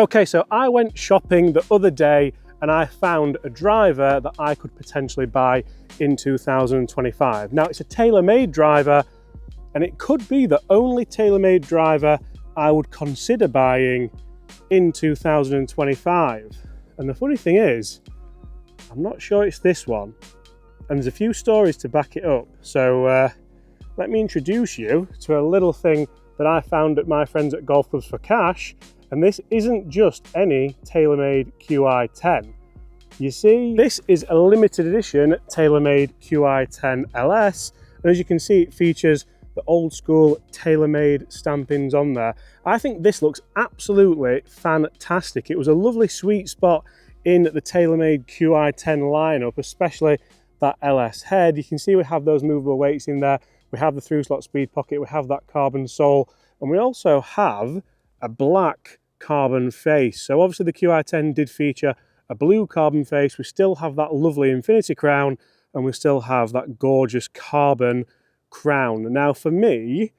Okay, so I went shopping the other day and I found a driver that I could potentially buy in 2025. Now, it's a TaylorMade driver, and it could be the only TaylorMade driver I would consider buying in 2025. And the funny thing is, I'm not sure it's this one, and there's a few stories to back it up. So let me introduce you to a little thing that I found at my friends at Golf Clubs for Cash. And this isn't just any TaylorMade Qi10. You see, this is a limited edition TaylorMade Qi10 LS. And as you can see, it features the old school TaylorMade stampings on there. I think this looks absolutely fantastic. It was a lovely sweet spot in the TaylorMade Qi10 lineup, especially that LS head. You can see we have those movable weights in there. We have the through slot speed pocket, we have that carbon sole, and we also have a black carbon face. So obviously the Qi10 did feature a blue carbon face. We still have that lovely infinity crown, and we still have that gorgeous carbon crown. Now for me,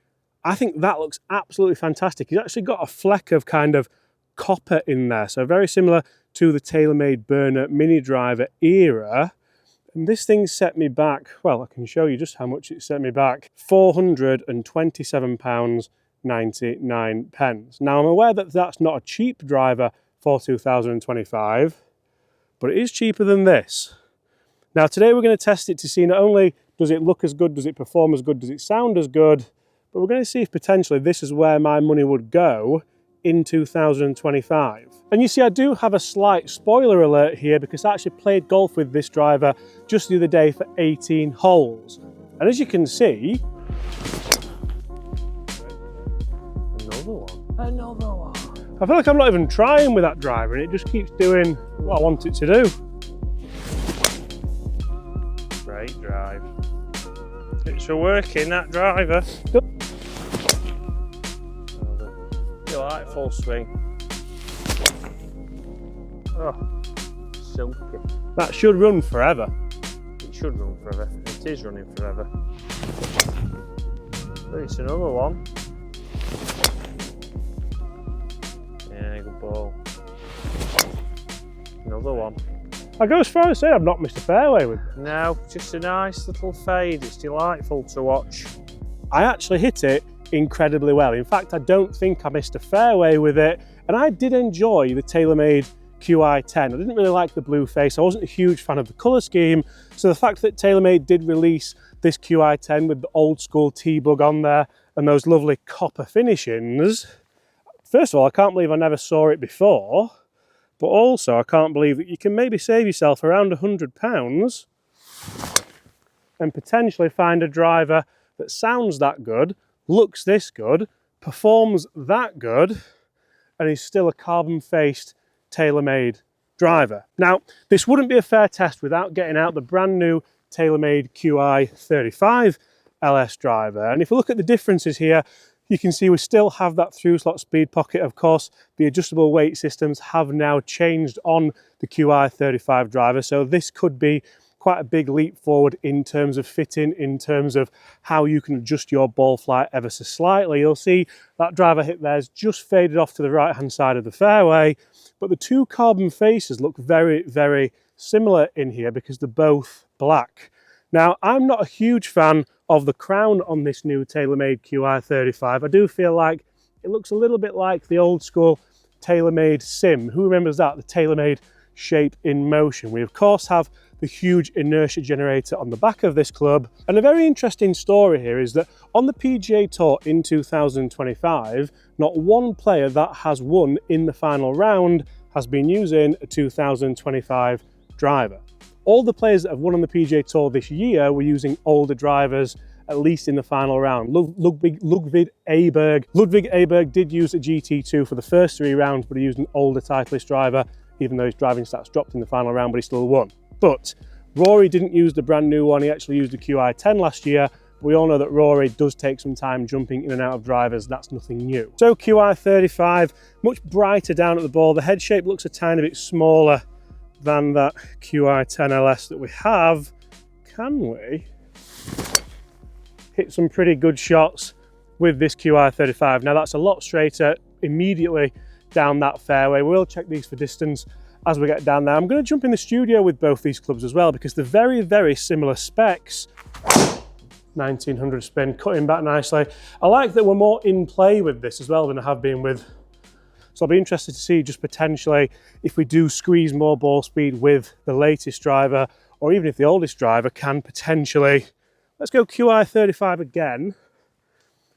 I think that looks absolutely fantastic. It's actually got a fleck of kind of copper in there, so very similar to the TaylorMade burner mini driver era. And this thing set me back, well, I can show you just how much it set me back, £427.99. Now I'm aware that that's not a cheap driver for 2025, but it is cheaper than this. Now today we're going to test it to see not only does it look as good, does it perform as good, does it sound as good, but we're going to see if potentially this is where my money would go in 2025. And you see, I do have a slight spoiler alert here because I actually played golf with this driver just the other day for 18 holes. And as you can see, another one. I feel like I'm not even trying with that driver and it just keeps doing what I want it to do. Great drive. It's a working, that driver. You like full swing. Oh, silky. That should run forever. It should run forever. It is running forever. But it's another one. Yeah, good ball. Another one. I go as far as say I've not missed a fairway with it. No, just a nice little fade. It's delightful to watch. I actually hit it incredibly well. In fact, I don't think I missed a fairway with it, and I did enjoy the TaylorMade Qi10. I didn't really like the blue face. I wasn't a huge fan of the colour scheme, so the fact that TaylorMade did release this Qi10 with the old school T-bug on there and those lovely copper finishings, first of all, I can't believe I never saw it before, but also I can't believe that you can maybe save yourself around £100 and potentially find a driver that sounds that good, looks this good, performs that good, and is still a carbon-faced TaylorMade driver. Now, this wouldn't be a fair test without getting out the brand new TaylorMade Qi35 LS driver. And if we look at the differences here, you can see we still have that through slot speed pocket. Of course, the adjustable weight systems have now changed on the Qi35 driver, so this could be quite a big leap forward in terms of fitting, in terms of how you can adjust your ball flight ever so slightly. You'll see that driver hit there's just faded off to the right hand side of the fairway, but the two carbon faces look very, very similar in here because they're both black. Now, I'm not a huge fan of the crown on this new TaylorMade Qi35. I do feel like it looks a little bit like the old school TaylorMade Sim. Who remembers that? The TaylorMade shape in motion. We of course have the huge inertia generator on the back of this club. And a very interesting story here is that on the PGA Tour in 2025, not one player that has won in the final round has been using a 2025 driver. All the players that have won on the PGA Tour this year were using older drivers, at least in the final round. Ludwig Aberg did use a GT2 for the first 3 rounds, but he used an older Titleist driver, even though his driving stats dropped in the final round, but he still won. But Rory didn't use the brand new one. He actually used the Qi10 last year. We all know that Rory does take some time jumping in and out of drivers. That's nothing new. So Qi35, much brighter down at the ball. The head shape looks a tiny bit smaller than that Qi10 LS that we have. Can we hit some pretty good shots with this Qi35? Now that's a lot straighter immediately down that fairway. We'll check these for distance as we get down there. I'm going to jump in the studio with both these clubs as well because they're very, very similar specs. 1900 spin, cutting back nicely. I like that we're more in play with this as well than I have been with. So I'll be interested to see just potentially if we do squeeze more ball speed with the latest driver, or even if the oldest driver can potentially, let's go Qi35 again,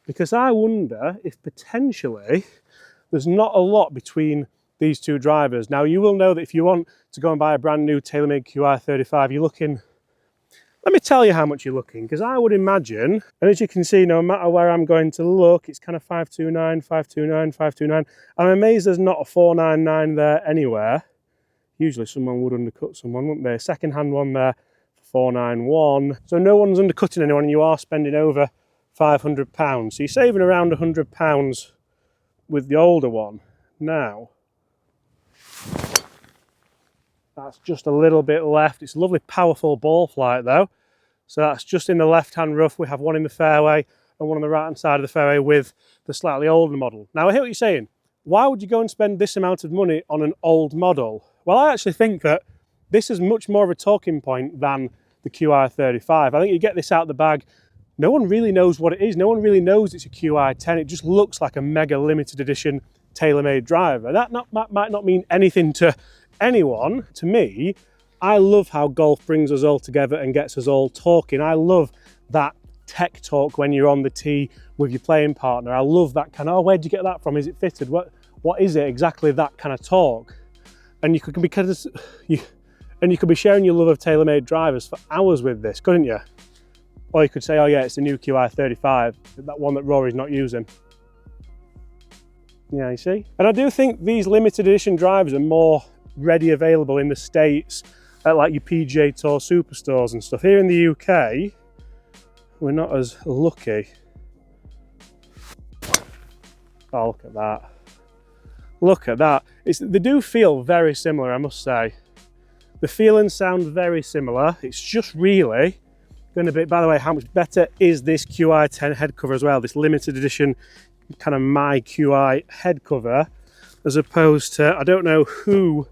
because I wonder if potentially there's not a lot between these two drivers. Now you will know that if you want to go and buy a brand new TaylorMade Qi35, you're looking, let me tell you how much you're looking, because I would imagine, and as you can see, no matter where I'm going to look, it's kind of 529, 529, 529. I'm amazed there's not a 499 there anywhere. Usually someone would undercut someone, wouldn't they? Second-hand one there for 491. So no one's undercutting anyone, and you are spending over £500. So you're saving around £100 with the older one. Now, that's just a little bit left. It's a lovely, powerful ball flight though. So that's just in the left-hand rough. We have one in the fairway and one on the right-hand side of the fairway with the slightly older model. Now I hear what you're saying. Why would you go and spend this amount of money on an old model? Well, I actually think that this is much more of a talking point than the Qi35. I think you get this out of the bag, no one really knows what it is. No one really knows it's a Qi10. It just looks like a mega limited edition TaylorMade driver. That might not mean anything to anyone. To me, I love how golf brings us all together and gets us all talking. I love that tech talk when you're on the tee with your playing partner. I love that kind of, oh, where'd you get that from? Is it fitted? What is it? Exactly that kind of talk. And you could be sharing your love of TaylorMade drivers for hours with this, couldn't you? Or you could say, oh yeah, it's the new Qi35, that one that Rory's not using. Yeah, you see? And I do think these limited edition drivers are more ready available in the States at like your PGA Tour superstores and stuff. Here in the UK, we're not as lucky. Oh, look at that. Look at that. They do feel very similar, I must say. The feel and sound very similar. It's just really going to be, by the way, how much better is this Qi10 head cover as well, this limited edition kind of My Qi head cover, as opposed to, I don't know who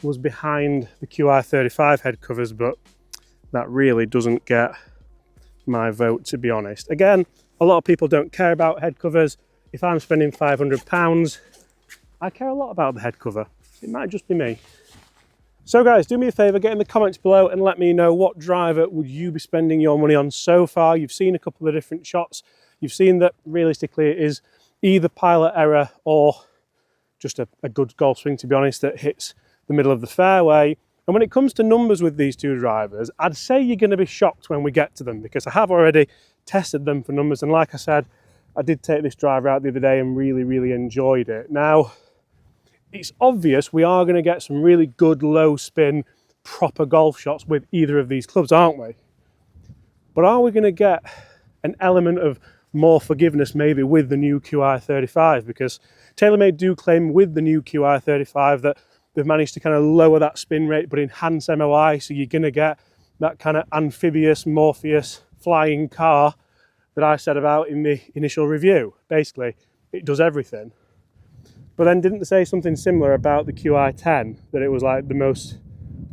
was behind the Qi35 head covers, but that really doesn't get my vote, to be honest. Again, a lot of people don't care about head covers. If I'm spending £500, I care a lot about the head cover. It might just be me. So guys, do me a favour, get in the comments below and let me know what driver would you be spending your money on so far. You've seen a couple of different shots. You've seen that realistically it is either pilot error or just a good golf swing, to be honest, that hits the middle of the fairway. And when it comes to numbers with these two drivers, I'd say you're going to be shocked when we get to them, because I have already tested them for numbers. And like I said, I did take this driver out the other day and really enjoyed it. Now, it's obvious we are going to get some really good low spin, proper golf shots with either of these clubs, aren't we? But are we going to get an element of more forgiveness maybe with the new Qi35? Because TaylorMade do claim with the new Qi35 that they've managed to kind of lower that spin rate but enhance MOI, so you're going to get that kind of amphibious, Morpheus flying car that I said about in the initial review. Basically, it does everything. But then didn't they say something similar about the Qi10, that it was like the most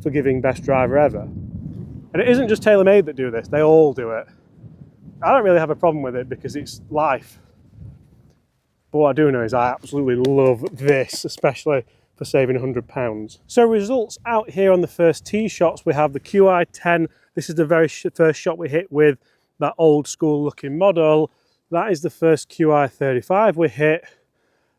forgiving, best driver ever? And it isn't just TaylorMade that do this, they all do it. I don't really have a problem with it because it's life. But what I do know is I absolutely love this, especially for saving £100. So results out here on the first tee shots, we have the Qi10. This is the very first shot we hit with that old school looking model. That is the first Qi35 we hit.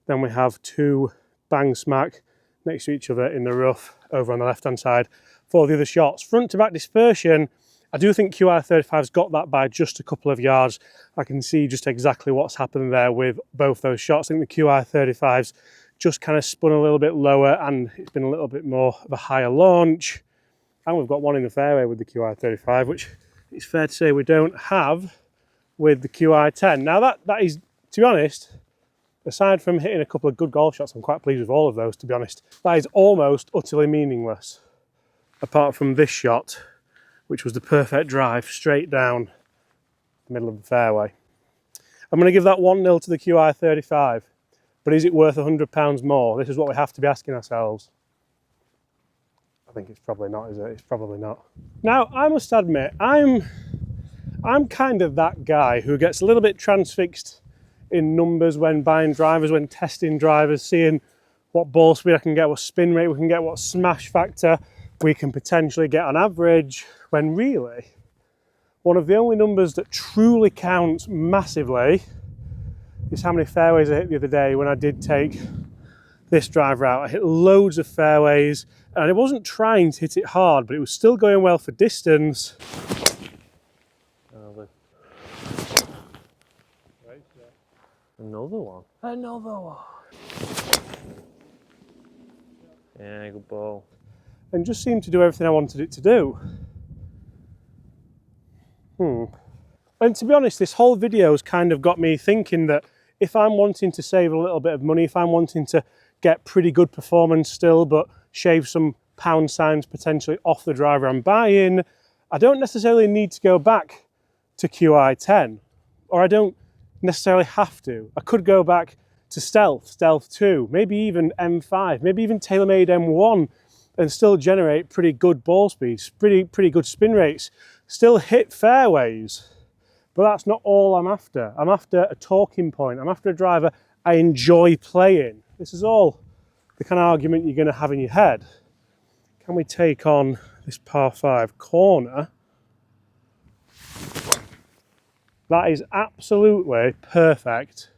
Then we have two bang smack next to each other in the rough over on the left hand side for the other shots. Front to back dispersion, I do think Qi35's got that by just a couple of yards. I can see just exactly what's happened there with both those shots. I think the Qi35's just kind of spun a little bit lower and it's been a little bit more of a higher launch. And we've got one in the fairway with the Qi35, which it's fair to say we don't have with the Qi10. Now that is, to be honest, aside from hitting a couple of good golf shots, I'm quite pleased with all of those, to be honest. That is almost utterly meaningless, apart from this shot, which was the perfect drive straight down the middle of the fairway. I'm going to give that 1-0 to the Qi35. but is it worth £100 more? This is what we have to be asking ourselves. I think it's probably not, is it? It's probably not. Now, I must admit, I'm kind of that guy who gets a little bit transfixed in numbers when buying drivers, when testing drivers, seeing what ball speed I can get, what spin rate we can get, what smash factor we can potentially get on average, when really one of the only numbers that truly counts massively is how many fairways I hit the other day when I did take this driver out. I hit loads of fairways and I wasn't trying to hit it hard, but it was still going well for distance. Another one. Another one. Yeah, good ball. And just seemed to do everything I wanted it to do. And to be honest, this whole video has kind of got me thinking that if I'm wanting to save a little bit of money, if I'm wanting to get pretty good performance still, but shave some pound signs potentially off the driver I'm buying, I don't necessarily need to go back to Qi10, or I don't necessarily have to. I could go back to Stealth 2, maybe even M5, maybe even TaylorMade M1, and still generate pretty good ball speeds, pretty good spin rates, still hit fairways. But that's not all I'm after. I'm after a talking point. I'm after a driver I enjoy playing. This is all the kind of argument you're going to have in your head. Can we take on this par 5 corner? That is absolutely perfect.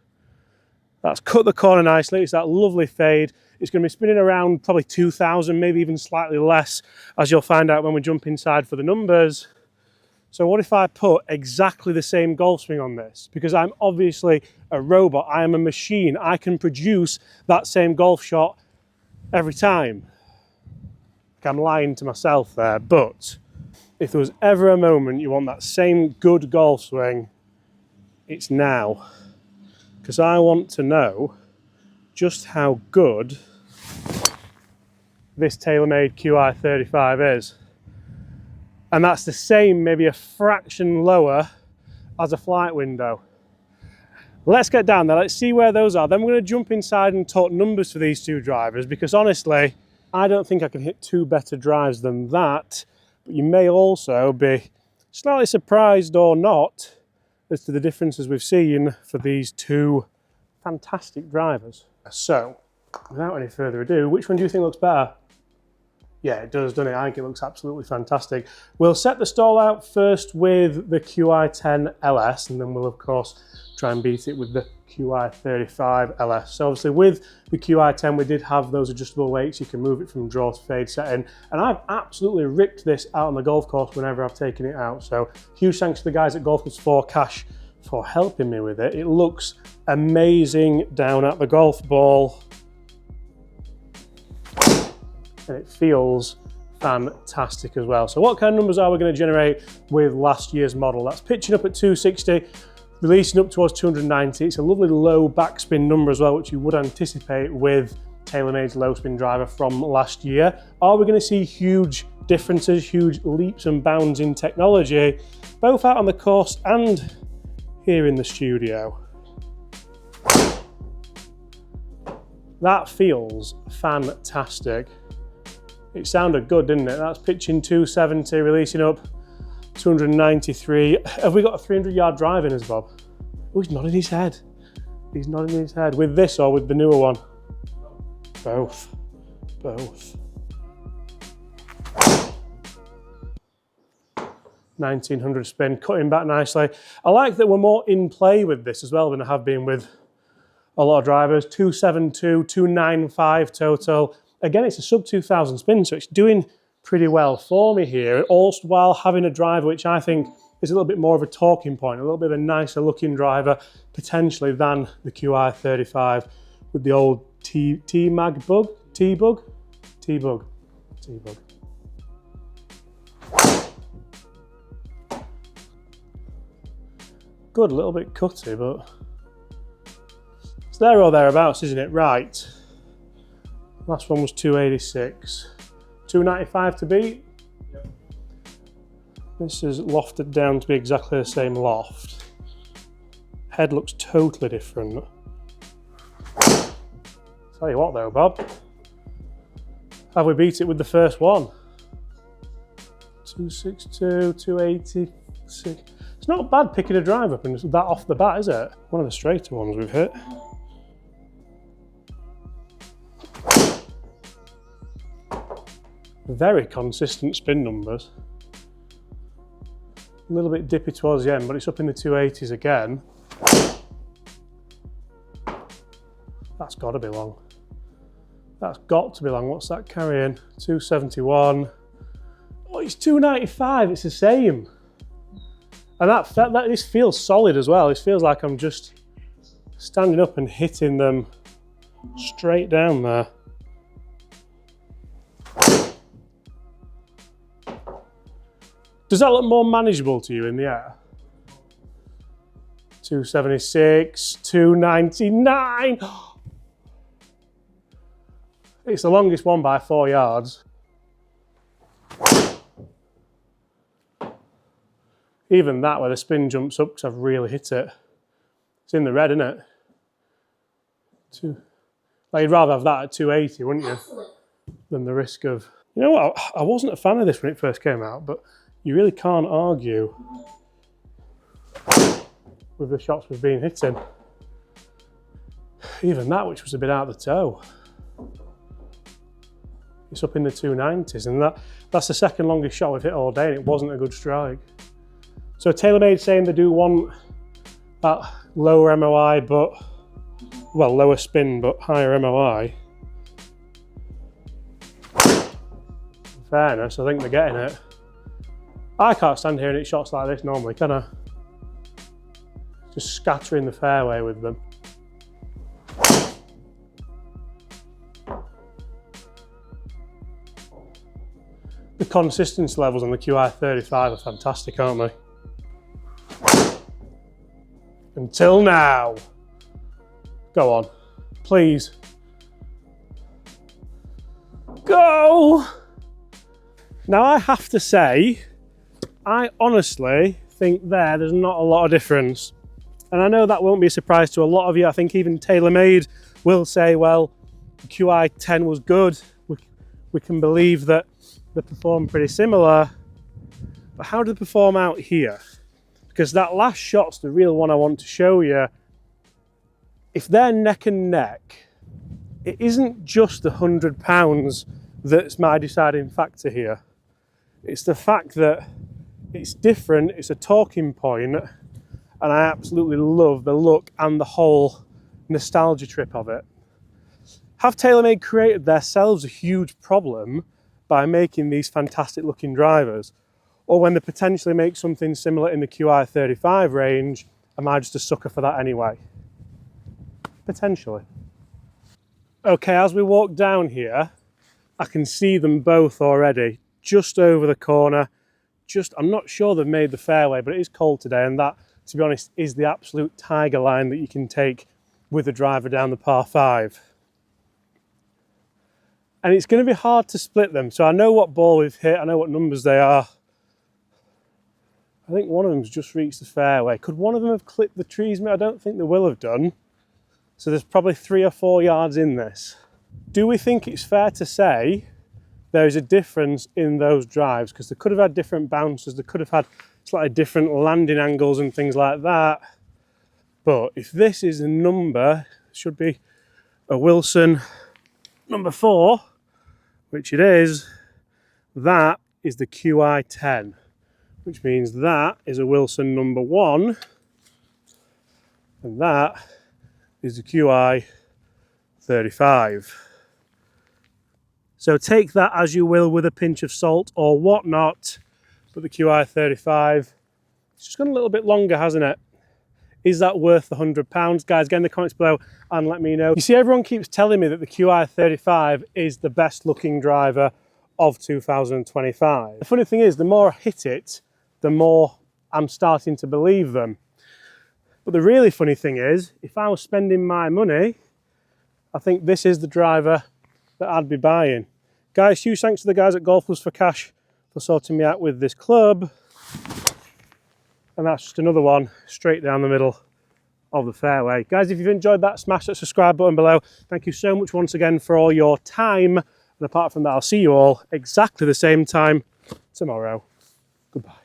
That's cut the corner nicely. It's that lovely fade. It's going to be spinning around probably 2,000, maybe even slightly less, as you'll find out when we jump inside for the numbers. So what if I put exactly the same golf swing on this? Because I'm obviously a robot. I am a machine. I can produce that same golf shot every time. I'm lying to myself there, but if there was ever a moment you want that same good golf swing, it's now. Because I want to know just how good this TaylorMade Qi35 is. And that's the same, maybe a fraction lower as a flight window. Let's get down there, let's see where those are. Then we're going to jump inside and talk numbers for these two drivers, because honestly, I don't think I can hit two better drives than that. But you may also be slightly surprised or not as to the differences we've seen for these two fantastic drivers. So, without any further ado, which one do you think looks better? Yeah, it does, doesn't it? I think it looks absolutely fantastic. We'll set the stall out first with the Qi10 LS, and then we'll, of course, try and beat it with the Qi35 LS. So obviously with the Qi10, we did have those adjustable weights. You can move it from draw to fade setting. And I've absolutely ripped this out on the golf course whenever I've taken it out. So huge thanks to the guys at Golf Plus 4 Cash for helping me with it. It looks amazing down at the golf ball. And it feels fantastic as well. So what kind of numbers are we going to generate with last year's model? That's pitching up at 260, releasing up towards 290. It's a lovely low backspin number as well, which you would anticipate with TaylorMade's low spin driver from last year. Are we going to see huge differences, huge leaps and bounds in technology, both out on the course and here in the studio? That feels fantastic. It sounded good, didn't it? That's pitching 270, releasing up 293. Have we got a 300-yard drive in us, Bob? Oh, he's nodding his head. He's nodding his head. With this or with the newer one? Both. Both. 1900 spin, cutting back nicely. I like that we're more in play with this as well than I have been with a lot of drivers. 272, 295 total. Again, it's a sub 2000 spin, so it's doing pretty well for me here, also while having a driver which I think is a little bit more of a talking point, a little bit of a nicer looking driver potentially than the Qi35 with the old T-Mag bug, T-Bug. Good, a little bit cutty, but it's there or thereabouts, isn't it? Right. Last one was 286. 295 to beat. Yep. This is lofted down to be exactly the same loft. Head looks totally different. Tell you what though, Bob, have we beat it with the first one? 262, 286. It's not bad picking a drive up and that off the bat, is it? One of the straighter ones we've hit. Very consistent spin numbers. A little bit dippy towards the end, but it's up in the 280s again. That's got to be long. That's got to be long. What's that carrying? 271. Oh, it's 295. It's the same. And this feels solid as well. This feels like I'm just standing up and hitting them straight down there. Does that look more manageable to you in the air? 276, 299. It's the longest one by 4 yards. Even that, where the spin jumps up, because I've really hit it. It's in the red, isn't it? Like you'd rather have that at 280, wouldn't you? Than the risk of... You know what, I wasn't a fan of this when it first came out, but you really can't argue with the shots we've been hitting. Even that, which was a bit out of the toe. It's up in the 290s, and that's the second longest shot we've hit all day, and it wasn't a good strike. So TaylorMade saying they do want that lower MOI, but, well, lower spin, but higher MOI. In fairness, I think they're getting it. I can't stand here and hit shots like this normally, can I? Just scattering the fairway with them. The consistency levels on the Qi35 are fantastic, aren't they? Until now. Go on, please. Go! Now I have to say, I honestly think there's not a lot of difference. And I know that won't be a surprise to a lot of you. I think even TaylorMade will say, well, the Qi10 was good. We can believe that they perform pretty similar. But how do they perform out here? Because that last shot's the real one I want to show you. If they're neck and neck, it isn't just the £100 that's my deciding factor here. It's the fact that it's different, it's a talking point, and I absolutely love the look and the whole nostalgia trip of it. Have TaylorMade created themselves a huge problem by making these fantastic looking drivers? Or when they potentially make something similar in the Qi35 range, am I just a sucker for that anyway? Potentially. Okay, as we walk down here, I can see them both already, just over the corner. I'm not sure they've made the fairway, but it is cold today, and that, to be honest, is the absolute tiger line that you can take with a driver down the par 5. And it's going to be hard to split them. So I know what ball we've hit, I know what numbers they are. I think one of them's just reached the fairway. Could one of them have clipped the trees? I don't think they will have done. So there's probably 3 or 4 yards in this. Do we think it's fair to say there is a difference in those drives? Because they could have had different bounces, they could have had slightly different landing angles and things like that. But if this is a number, it should be a Wilson number 4, which it is, that is the Qi10, which means that is a Wilson number 1, and that is the Qi35. So take that as you will with a pinch of salt or whatnot, but the Qi35, it's just gone a little bit longer, hasn't it? Is that worth the £100? Guys, get in the comments below and let me know. You see, everyone keeps telling me that the Qi35 is the best looking driver of 2025. The funny thing is, the more I hit it, the more I'm starting to believe them. But the really funny thing is, if I was spending my money, I think this is the driver that I'd be buying. Guys, huge thanks to the guys at Golf Plus for Cash for sorting me out with this club. And that's just another one straight down the middle of the fairway. Guys, if you've enjoyed that, smash that subscribe button below. Thank you so much once again for all your time. And apart from that, I'll see you all exactly the same time tomorrow. Goodbye.